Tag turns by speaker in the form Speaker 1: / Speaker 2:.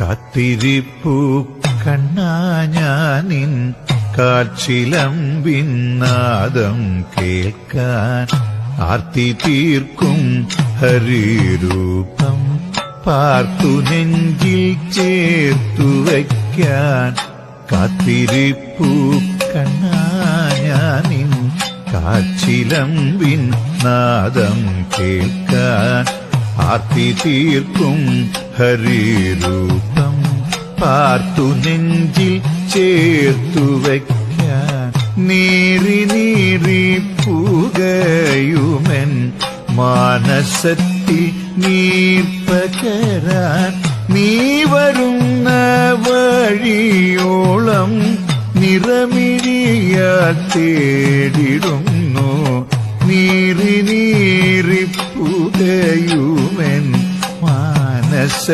Speaker 1: കാത്തിരിപ്പു കണ്ണാ ഞാനിൻ കാൽച്ചിലമ്പിൻ നാദം കേൾക്കാൻ ആർത്തി തീർക്കും ഹരിരൂപം പാർത്തു നെഞ്ചിൽ ചേർത്തു വയ്ക്കാൻ കാത്തിരിപ്പു കണ്ണാ ഞാനിൻ കാൽച്ചിലമ്പിൻ നാദം കേൾക്കാൻ ആർത്തി തീർക്കും ഹരിരൂപം പാർത്തു നെഞ്ചിൽ ചേർത്തു വയ്ക്കാൻ നീറി നീറി പുകയുമെൻ മാനസത്തിൽ നീർപ്പകരാൻ നീ വരുന്ന വഴിയോളം നിറമിഴിയാൽ തേടിടുന്നു നീറി നീറി പുകയുമെൻ മാനസ